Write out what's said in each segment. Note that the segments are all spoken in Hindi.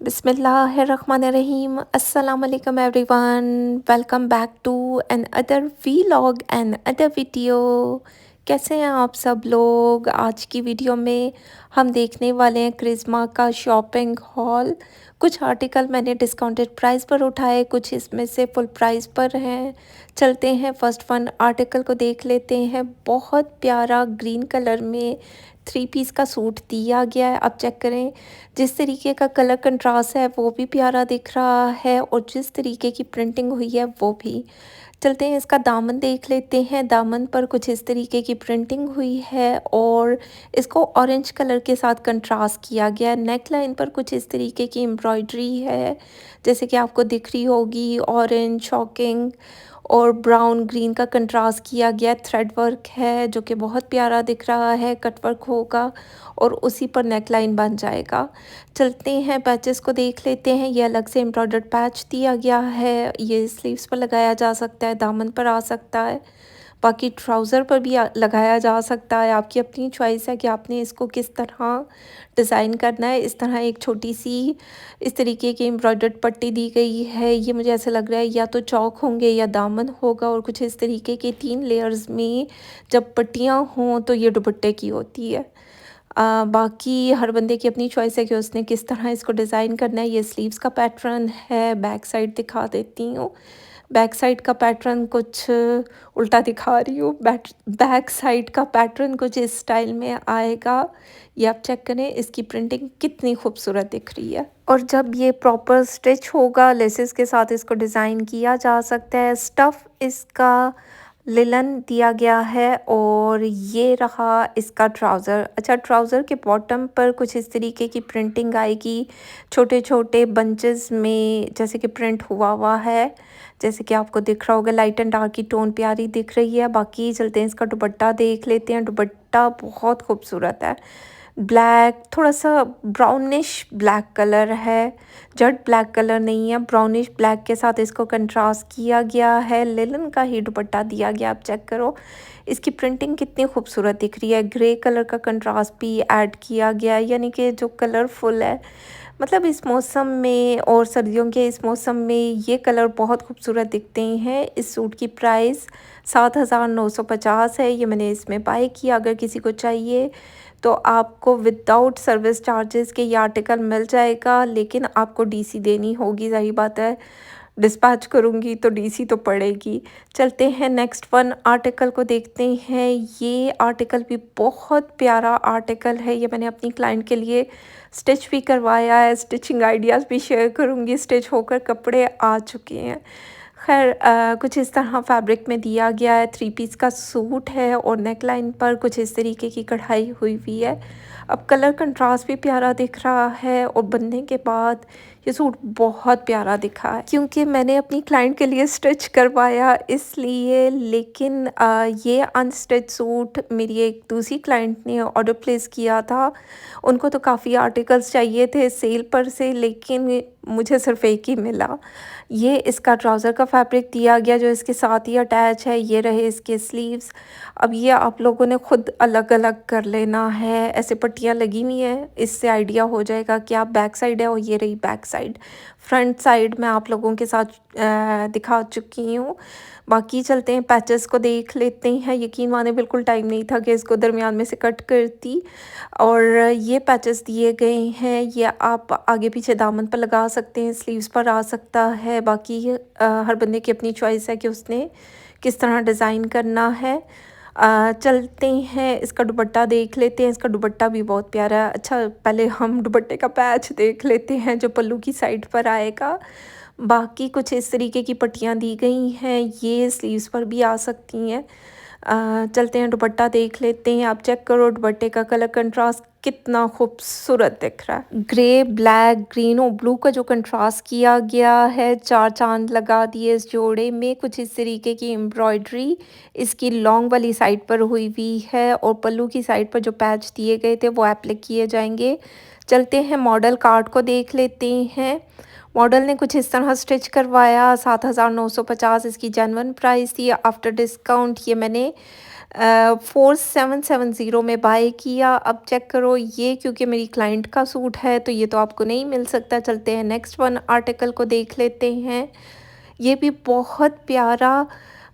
बिस्मिल्लाहिर्रहमानिर्रहीम अस्सलाम वालेकुम everyone. Welcome back to another vlog and other video. कैसे हैं आप सब लोग? आज की वीडियो में हम देखने वाले हैं क्रिस्मा का शॉपिंग हॉल। कुछ आर्टिकल मैंने डिस्काउंटेड प्राइस पर उठाए, कुछ इसमें से फुल प्राइस पर हैं। चलते हैं फर्स्ट वन आर्टिकल को देख लेते हैं। बहुत प्यारा ग्रीन कलर में 3 पीस का सूट दिया गया है। आप चेक करें, जिस तरीके का कलर कंट्रास्ट है वो भी प्यारा दिख रहा है और जिस तरीके की प्रिंटिंग हुई है वो भी। चलते हैं इसका दामन देख लेते हैं। दामन पर कुछ इस तरीके की प्रिंटिंग हुई है और इसको ऑरेंज कलर के साथ कंट्रास्ट किया गया है। नेक लाइन पर कुछ इस तरीके की एम्ब्रॉयडरी है, जैसे कि आपको दिख रही होगी। ऑरेंज, शॉकिंग और ब्राउन ग्रीन का कंट्रास्ट किया गया। थ्रेड वर्क है जो कि बहुत प्यारा दिख रहा है। कट वर्क होगा और उसी पर नेक लाइन बन जाएगा। चलते हैं पैचेस को देख लेते हैं। ये अलग से एम्ब्रॉयडर्ड पैच दिया गया है। ये स्लीव्स पर लगाया जा सकता है, दामन पर आ सकता है, बाकी ट्राउज़र पर भी लगाया जा सकता है। आपकी अपनी चॉइस है कि आपने इसको किस तरह डिज़ाइन करना है। इस तरह एक छोटी सी इस तरीके की एम्ब्रॉयडर्ड पट्टी दी गई है। ये मुझे ऐसा लग रहा है या तो चौक होंगे या दामन होगा। और कुछ इस तरीके के 3 लेयर्स में जब पट्टियाँ हों तो ये दुपट्टे की होती है। बाकी हर बंदे की अपनी चॉइस है कि उसने किस तरह इसको डिज़ाइन करना है। ये स्लीव्स का पैटर्न है। बैक साइड दिखा देती हूँ। बैक साइड का पैटर्न कुछ उल्टा दिखा रही हूँ। बैक साइड का पैटर्न कुछ इस स्टाइल में आएगा। ये आप चेक करें, इसकी प्रिंटिंग कितनी खूबसूरत दिख रही है। और जब ये प्रॉपर स्टिच होगा लेसेस के साथ इसको डिज़ाइन किया जा सकता है। स्टफ़ इसका लिलन दिया गया है और ये रहा इसका ट्राउज़र। अच्छा, ट्राउज़र के बॉटम पर कुछ इस तरीके की प्रिंटिंग आएगी, छोटे छोटे बंचेस में जैसे कि प्रिंट हुआ हुआ है। जैसे कि आपको दिख रहा होगा, लाइट एंड डार्क की टोन प्यारी दिख रही है। बाकी चलते हैं इसका दुपट्टा देख लेते हैं। दुपट्टा बहुत खूबसूरत है। ब्लैक, थोड़ा सा ब्राउनिश ब्लैक कलर है। जेट ब्लैक कलर नहीं है, ब्राउनिश ब्लैक के साथ इसको कंट्रास्ट किया गया है। लिलन का ही दुपट्टा दिया गया। आप चेक करो इसकी प्रिंटिंग कितनी खूबसूरत दिख रही है। ग्रे कलर का कंट्रास्ट भी ऐड किया गया है, यानी कि जो कलरफुल है। मतलब इस मौसम में और सर्दियों के इस मौसम में ये कलर बहुत खूबसूरत दिखते हैं। इस सूट की प्राइस 7,950 है। ये मैंने इसमें बाय किया। अगर किसी को चाहिए तो आपको विदाउट सर्विस चार्जेस के ये आर्टिकल मिल जाएगा, लेकिन आपको डीसी देनी होगी। ज़ाहिर बात है, डिस्पैच करूँगी तो डीसी तो पड़ेगी। चलते हैं नेक्स्ट वन आर्टिकल को देखते हैं। ये आर्टिकल भी बहुत प्यारा आर्टिकल है। ये मैंने अपनी क्लाइंट के लिए स्टिच भी करवाया है। स्टिचिंग आइडियाज़ भी शेयर करूँगी। स्टिच होकर कपड़े आ चुके हैं। खैर कुछ इस तरह फैब्रिक में दिया गया है। 3 पीस का सूट है और नेक लाइन पर कुछ इस तरीके की कढ़ाई हुई हुई है। अब कलर कंट्रास्ट भी प्यारा दिख रहा है और बनने के बाद ये सूट बहुत प्यारा दिखा है। क्योंकि मैंने अपनी क्लाइंट के लिए स्टिच करवाया इसलिए, लेकिन ये अनस्टिच सूट मेरी एक दूसरी क्लाइंट ने ऑर्डर प्लेस किया था। उनको तो काफ़ी आर्टिकल्स चाहिए थे सेल पर से, लेकिन मुझे सिर्फ एक ही मिला। ये इसका ट्राउज़र का फैब्रिक दिया गया जो इसके साथ ही अटैच है। ये रहे इसके स्लीव्स। अब ये आप लोगों ने खुद अलग-अलग कर लेना है। ऐसे पट्टियाँ लगी हुई हैं, इससे आइडिया हो जाएगा कि आप बैक साइड है और ये रही बैक साइड। फ्रंट साइड मैं आप लोगों के साथ दिखा चुकी हूँ। बाकी चलते हैं पैचेस को देख लेते हैं। यकीन माने बिल्कुल टाइम नहीं था कि इसको दरमियान में से कट करती। और ये पैचेस दिए गए हैं, ये आप आगे पीछे दामन पर लगा सकते हैं, स्लीव्स पर आ सकता है। बाकी हर बंदे की अपनी चॉइस है कि उसने किस तरह डिज़ाइन करना है। चलते हैं इसका दुपट्टा देख लेते हैं। इसका दुपट्टा भी बहुत प्यारा है। अच्छा, पहले हम दुपट्टे का पैच देख लेते हैं जो पल्लू की साइड पर आएगा। बाकी कुछ इस तरीके की पट्टियाँ दी गई हैं, ये स्लीव्स पर भी आ सकती हैं। चलते हैं दुपट्टा देख लेते हैं। आप चेक करो दुपट्टे का कलर कंट्रास्ट कितना खूबसूरत दिख रहा है। ग्रे, ब्लैक, ग्रीन और ब्लू का जो कंट्रास्ट किया गया है, 4 चांद लगा दिए इस जोड़े में। कुछ इस तरीके की एम्ब्रॉयडरी इसकी लॉन्ग वाली साइड पर हुई हुई है और पल्लू की साइड पर जो पैच दिए गए थे वो एप्लिक किए जाएंगे। चलते हैं मॉडल कार्ड को देख लेते हैं। मॉडल ने कुछ इस तरह स्टिच करवाया, 7,950 इसकी जेन्युइन प्राइस थी। आफ्टर डिस्काउंट ये मैंने 4770 में बाय किया। अब चेक करो ये, क्योंकि मेरी क्लाइंट का सूट है तो ये तो आपको नहीं मिल सकता। चलते हैं नेक्स्ट वन आर्टिकल को देख लेते हैं। ये भी बहुत प्यारा,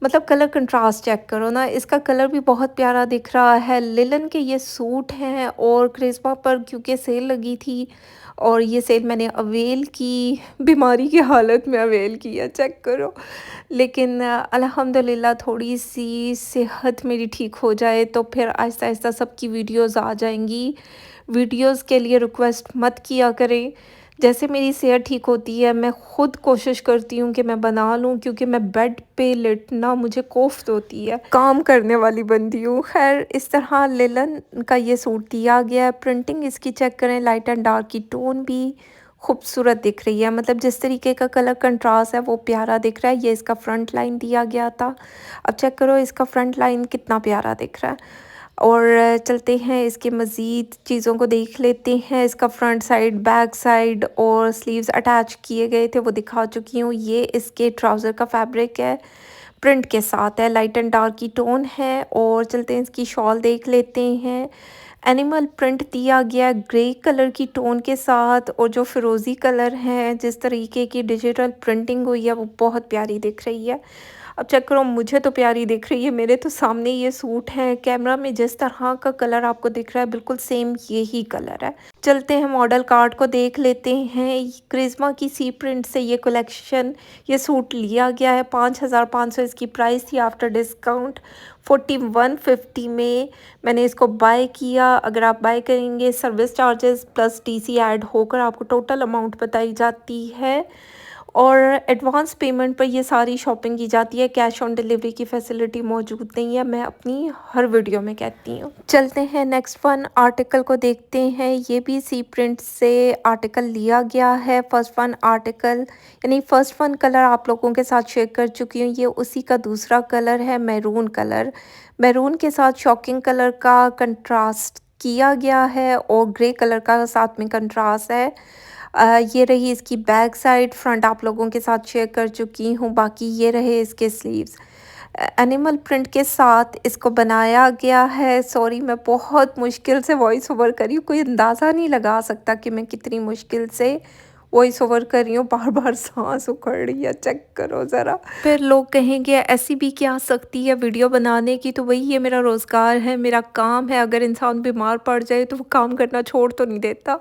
मतलब कलर कंट्रास्ट चेक करो ना, इसका कलर भी बहुत प्यारा दिख रहा है। लिलन के ये सूट हैं और क्रिस्पा पर क्योंकि सेल लगी थी और ये सेल मैंने अवेल की, बीमारी की हालत में अवेल किया, चेक करो। लेकिन अल्हम्दुलिल्लाह थोड़ी सी सेहत मेरी ठीक हो जाए तो फिर आहिस्ता आहिस्ता सबकी वीडियोस आ जाएंगी। वीडियोस के लिए रिक्वेस्ट मत किया करें। जैसे मेरी सेहत ठीक होती है मैं ख़ुद कोशिश करती हूँ कि मैं बना लूँ, क्योंकि मैं बेड पे लेटना मुझे कोफ्त होती है, काम करने वाली बंदी हूँ। खैर इस तरह लिलन का ये सूट दिया गया है। प्रिंटिंग इसकी चेक करें, लाइट एंड डार्क की टोन भी खूबसूरत दिख रही है, मतलब जिस तरीके का कलर कंट्रास्ट है वो प्यारा दिख रहा है। ये इसका फ्रंट लाइन दिया गया था। अब चेक करो इसका फ्रंट लाइन कितना प्यारा दिख रहा है। और चलते हैं इसके मज़ीद चीज़ों को देख लेते हैं। इसका फ्रंट साइड, बैक साइड और स्लीव्स अटैच किए गए थे वो दिखा चुकी हूँ। ये इसके ट्राउज़र का फैब्रिक है, प्रिंट के साथ है, लाइट एंड डार्क की टोन है। और चलते हैं इसकी शॉल देख लेते हैं। एनिमल प्रिंट दिया गया ग्रे कलर की टोन के साथ, और जो फिरोज़ी कलर है, जिस तरीके की डिजिटल प्रिंटिंग हुई है वो बहुत प्यारी दिख रही है। अब चेक करो, मुझे तो प्यारी दिख रही है, मेरे तो सामने ये सूट है। कैमरा में जिस तरह का कलर आपको दिख रहा है बिल्कुल सेम यही कलर है। चलते हैं मॉडल कार्ड को देख लेते हैं। क्रिस्मा की सी प्रिंट से ये कलेक्शन, ये सूट लिया गया है। 5,500 इसकी प्राइस थी। आफ्टर डिस्काउंट 4150 में मैंने इसको बाय किया। अगर आप बाय करेंगे service charges plus TC add होकर आपको टोटल अमाउंट बताई जाती है, और एडवांस पेमेंट पर ये सारी शॉपिंग की जाती है। कैश ऑन डिलीवरी की फैसिलिटी मौजूद नहीं है, मैं अपनी हर वीडियो में कहती हूँ। चलते हैं नेक्स्ट वन आर्टिकल को देखते हैं। ये भी सी प्रिंट से आर्टिकल लिया गया है। फर्स्ट वन आर्टिकल, यानी फर्स्ट वन कलर आप लोगों के साथ शेयर कर चुकी हूँ, ये उसी का दूसरा कलर है, मैरून कलर। मैरून के साथ शॉकिंग कलर का कंट्रास्ट किया गया है और ग्रे कलर का साथ में कंट्रास्ट है। ये रही इसकी बैक साइड, फ्रंट आप लोगों के साथ शेयर कर चुकी हूँ। बाकी ये रहे इसके स्लीव्स। एनिमल प्रिंट के साथ इसको बनाया गया है। सॉरी मैं बहुत मुश्किल से वॉइस ओवर कर रही हूँ, कोई अंदाज़ा नहीं लगा सकता कि मैं कितनी मुश्किल से वॉइस ओवर कर रही हूँ। बार बार सांस उखड़ रही है, चेक करो ज़रा। फिर लोग कहेंगे ऐसी भी क्या सकती है वीडियो बनाने की, तो वही ये मेरा रोज़गार है, मेरा काम है। अगर इंसान बीमार पड़ जाए तो वो काम करना छोड़ तो नहीं देता।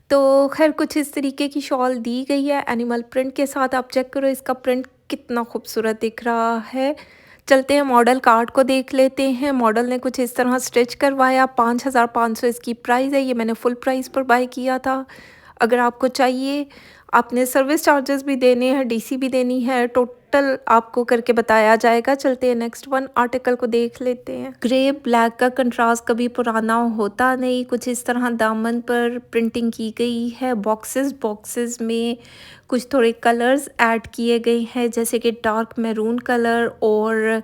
तो खैर कुछ इस तरीके की शॉल दी गई है एनिमल प्रिंट के साथ। आप चेक करो इसका प्रिंट कितना खूबसूरत दिख रहा है। चलते हैं मॉडल कार्ड को देख लेते हैं। मॉडल ने कुछ इस तरह स्टिच करवाया। 5,500 इसकी प्राइस है। ये मैंने फुल प्राइस पर बाय किया था। अगर आपको चाहिए, आपने सर्विस चार्जेस भी देने हैं, डीसी भी देनी है, टोटल आपको करके बताया जाएगा। चलते हैं नेक्स्ट वन आर्टिकल को देख लेते हैं। ग्रे ब्लैक का कंट्रास्ट कभी पुराना होता नहीं। कुछ इस तरह दामन पर प्रिंटिंग की गई है। बॉक्सेस में कुछ थोड़े कलर्स ऐड किए गए हैं, जैसे कि डार्क मैरून कलर और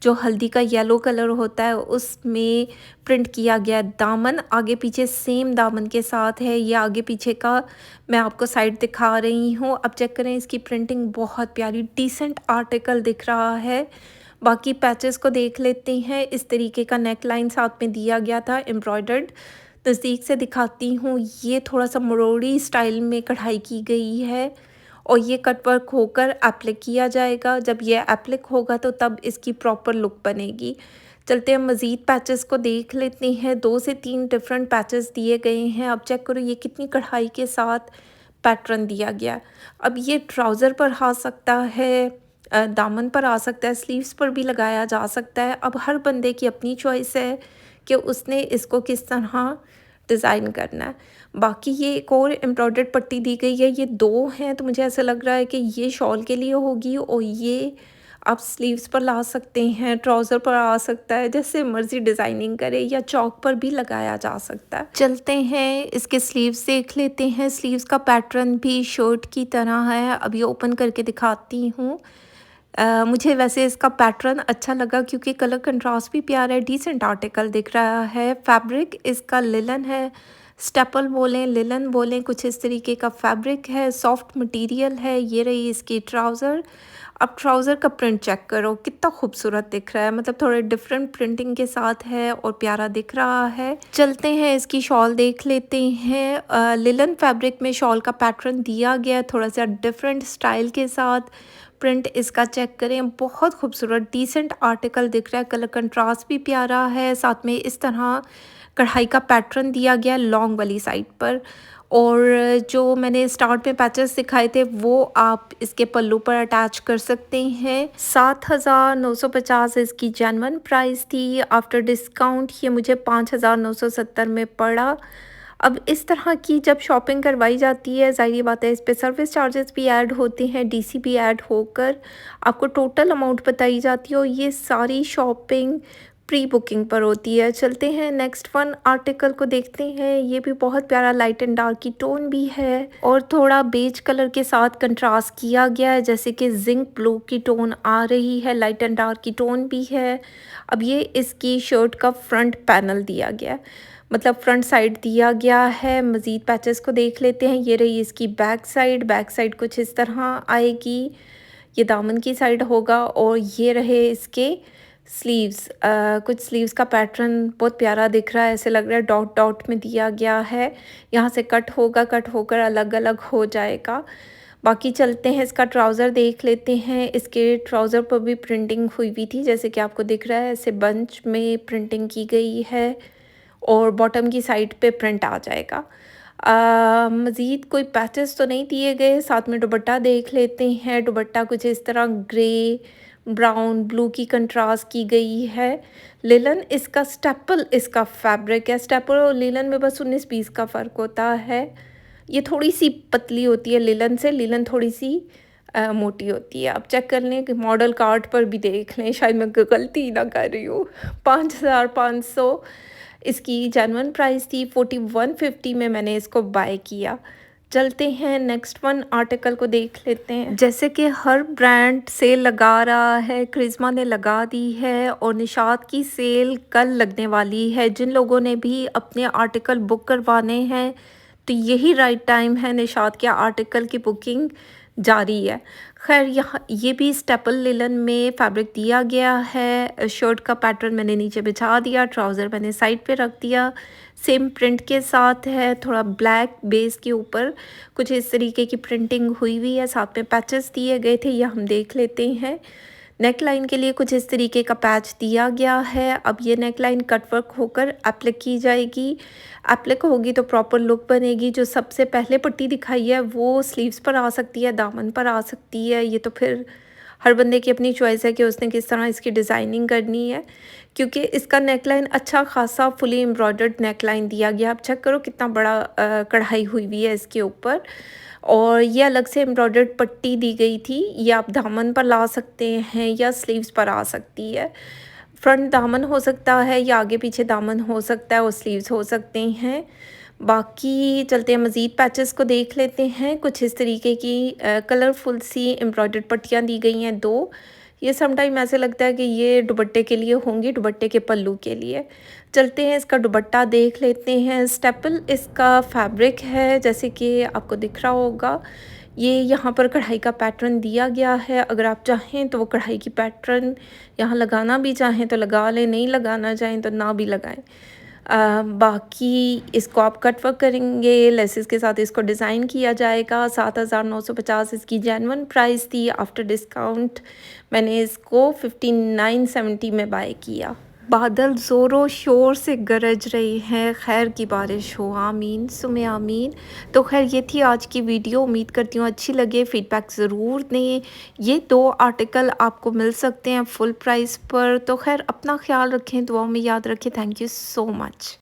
जो हल्दी का येलो कलर होता है उसमें प्रिंट किया गया। दामन आगे पीछे सेम दामन के साथ है। ये आगे पीछे का मैं आपको साइड दिखा रही हूँ। अब चेक करें, इसकी प्रिंटिंग बहुत प्यारी, डिसेंट आर्टिकल दिख रहा है। बाकी पैचेस को देख लेते हैं। इस तरीके का नेक लाइन साथ में दिया गया था, एम्ब्रॉयडर्ड। नज़दीक से दिखाती हूँ, ये थोड़ा सा मरोड़ी स्टाइल में कढ़ाई की गई है और ये कट वर्क होकर एप्लिक किया जाएगा। जब ये एप्लिक होगा तो तब इसकी प्रॉपर लुक बनेगी। चलते हैं मज़ीद पैचेस को देख लेते हैं। 2 से 3 डिफरेंट पैचेस दिए गए हैं। अब चेक करो ये कितनी कढ़ाई के साथ पैटर्न दिया गया। अब ये ट्राउज़र पर आ सकता है, दामन पर आ सकता है, स्लीव्स पर भी लगाया जा सकता है। अब हर बंदे की अपनी चॉइस है कि उसने इसको किस तरह डिज़ाइन करना है। बाकी ये एक और एम्ब्रॉयडर्ड पट्टी दी गई है। ये 2 हैं तो मुझे ऐसा लग रहा है कि ये शॉल के लिए होगी और ये आप स्लीव्स पर ला सकते हैं, ट्राउज़र पर आ सकता है, जैसे मर्ज़ी डिज़ाइनिंग करे, या चौक पर भी लगाया जा सकता है। चलते हैं इसके स्लीव्स देख लेते हैं। स्लीव्स का पैटर्न भी शर्ट की तरह है। अभी ओपन करके दिखाती हूँ। मुझे वैसे इसका पैटर्न अच्छा लगा क्योंकि कलर कंट्रास्ट भी प्यारा है, डिसेंट आर्टिकल दिख रहा है। फैब्रिक इसका लिलन है, स्टेपल बोलें, लिलन बोलें, कुछ इस तरीके का फैब्रिक है, सॉफ्ट मटेरियल है। ये रही इसकी ट्राउज़र। अब ट्राउज़र का प्रिंट चेक करो, कितना खूबसूरत दिख रहा है, मतलब थोड़े डिफरेंट प्रिंटिंग के साथ है और प्यारा दिख रहा है। चलते हैं इसकी शॉल देख लेते हैं। लिलन फैब्रिक में शॉल का पैटर्न दिया गया है, थोड़ा सा डिफरेंट स्टाइल के साथ। प्रिंट इसका चेक करें, बहुत खूबसूरत डिसेंट आर्टिकल दिख रहा है। कलर कंट्रास्ट भी प्यारा है, साथ में इस तरह कढ़ाई का पैटर्न दिया गया लॉन्ग वाली साइड पर। और जो मैंने स्टार्ट में पैचेस दिखाए थे वो आप इसके पल्लू पर अटैच कर सकते हैं। 7,950 इसकी जेन्युइन प्राइस थी। आफ्टर डिस्काउंट ये मुझे 5,970 में पड़ा। अब इस तरह की जब शॉपिंग करवाई जाती है, ज़ाहिर बात है इस पे सर्विस चार्जेस भी ऐड होते हैं, डीसी भी ऐड होकर आपको टोटल अमाउंट बताई जाती है और ये सारी शॉपिंग प्री बुकिंग पर होती है। चलते हैं नेक्स्ट वन आर्टिकल को देखते हैं। ये भी बहुत प्यारा लाइट एंड डार्क की टोन भी है और थोड़ा बेज कलर के साथ कंट्रास्ट किया गया है, जैसे कि जिंक ब्लू की टोन आ रही है, लाइट एंड डार्क की टोन भी है। अब ये इसकी शर्ट का फ्रंट पैनल दिया गया है, मतलब फ्रंट साइड दिया गया है। मज़ीद पैचेस को देख लेते हैं। ये रही इसकी बैक साइड। बैक साइड कुछ इस तरह आएगी, ये दामन की साइड होगा। और ये रहे इसके स्लीव्स। कुछ स्लीव्स का पैटर्न बहुत प्यारा दिख रहा है, ऐसे लग रहा है डॉट डॉट में दिया गया है। यहाँ से कट होगा, कट होकर अलग अलग हो जाएगा। बाकी चलते हैं इसका ट्राउज़र देख लेते हैं। इसके ट्राउज़र पर भी प्रिंटिंग हुई हुई थी, जैसे कि आपको दिख रहा है, ऐसे बंच में प्रिंटिंग की गई है और बॉटम की साइड पे प्रिंट आ जाएगा। मज़ीद कोई पैचेस तो नहीं दिए गए। साथ में दुपट्टा देख लेते हैं। दुपट्टा कुछ इस तरह ग्रे, ब्राउन, ब्लू की कंट्रास्ट की गई है। लिलन इसका स्टेपल इसका फैब्रिक है। स्टेपल और लिलन में बस 19-20 का फ़र्क होता है। ये थोड़ी सी पतली होती है लिलन से, लिलन थोड़ी सी मोटी होती है। अब चेक कर लें कि मॉडल कार्ड पर भी देख लें, शायद मैं गलती ना कर रही हूँ। 5,500 इसकी जेन्युइन प्राइस थी। 4150 में मैंने इसको बाय किया। चलते हैं नेक्स्ट वन आर्टिकल को देख लेते हैं। जैसे कि हर ब्रांड सेल लगा रहा है, करिश्मा ने लगा दी है और निशात की सेल कल लगने वाली है। जिन लोगों ने भी अपने आर्टिकल बुक करवाने हैं तो यही राइट टाइम है, निशात के आर्टिकल की बुकिंग जारी है। खैर यहाँ ये भी स्टेपल लिलन में फैब्रिक दिया गया है। शर्ट का पैटर्न मैंने नीचे बिछा दिया, ट्राउज़र मैंने साइड पे रख दिया। सेम प्रिंट के साथ है, थोड़ा ब्लैक बेस के ऊपर कुछ इस तरीके की प्रिंटिंग हुई हुई है। साथ में पैचेस दिए गए थे, ये हम देख लेते हैं। नेक लाइन के लिए कुछ इस तरीके का पैच दिया गया है। अब ये नेक लाइन कटवर्क होकर एप्लिक की जाएगी। एप्लिक होगी तो प्रॉपर लुक बनेगी। जो सबसे पहले पट्टी दिखाई है वो स्लीव्स पर आ सकती है, दामन पर आ सकती है। ये तो फिर हर बंदे की अपनी चॉइस है कि उसने किस तरह इसकी डिज़ाइनिंग करनी है, क्योंकि इसका नेक लाइन अच्छा खासा फुली एम्ब्रॉयडर्ड नेक लाइन दिया गया। आप चेक करो कितना बड़ा कढ़ाई हुई हुई है इसके ऊपर। और ये अलग से एम्ब्रॉयडर्ड पट्टी दी गई थी, ये आप दामन पर ला सकते हैं या स्लीव्स पर आ सकती है। फ्रंट दामन हो सकता है या आगे पीछे दामन हो सकता है और स्लीव्स हो सकते हैं। बाकी चलते हैं मज़ीद पैचेस को देख लेते हैं। कुछ इस तरीके की कलरफुल सी एम्ब्रॉयडर्ड पट्टियाँ दी गई हैं 2। ये समटाइम ऐसे लगता है कि ये दुपट्टे के लिए होंगी, दुपट्टे के पल्लू के लिए। चलते हैं इसका दुपट्टा देख लेते हैं। स्टेपल इसका फैब्रिक है, जैसे कि आपको दिख रहा होगा। ये यहाँ पर कढ़ाई का पैटर्न दिया गया है। अगर आप चाहें तो वो कढ़ाई की पैटर्न यहाँ लगाना भी चाहें तो लगा लें, नहीं लगाना चाहें तो ना भी लगाएं। बाकी इसको आप कट वर्क करेंगे, लेसेस के साथ इसको डिज़ाइन किया जाएगा। 7,950 इसकी जेन्युइन प्राइस थी। आफ्टर डिस्काउंट मैंने इसको 5970 में बाय किया। बादल ज़ोरों शोर से गरज रहे हैं, खैर की बारिश हो, आमीन सुमे आमीन। तो खैर ये थी आज की वीडियो, उम्मीद करती हूँ अच्छी लगे। फीडबैक ज़रूर दें। ये 2 आर्टिकल आपको मिल सकते हैं फुल प्राइस पर। तो खैर अपना ख्याल रखें, दुआओं में याद रखें। Thank you so much.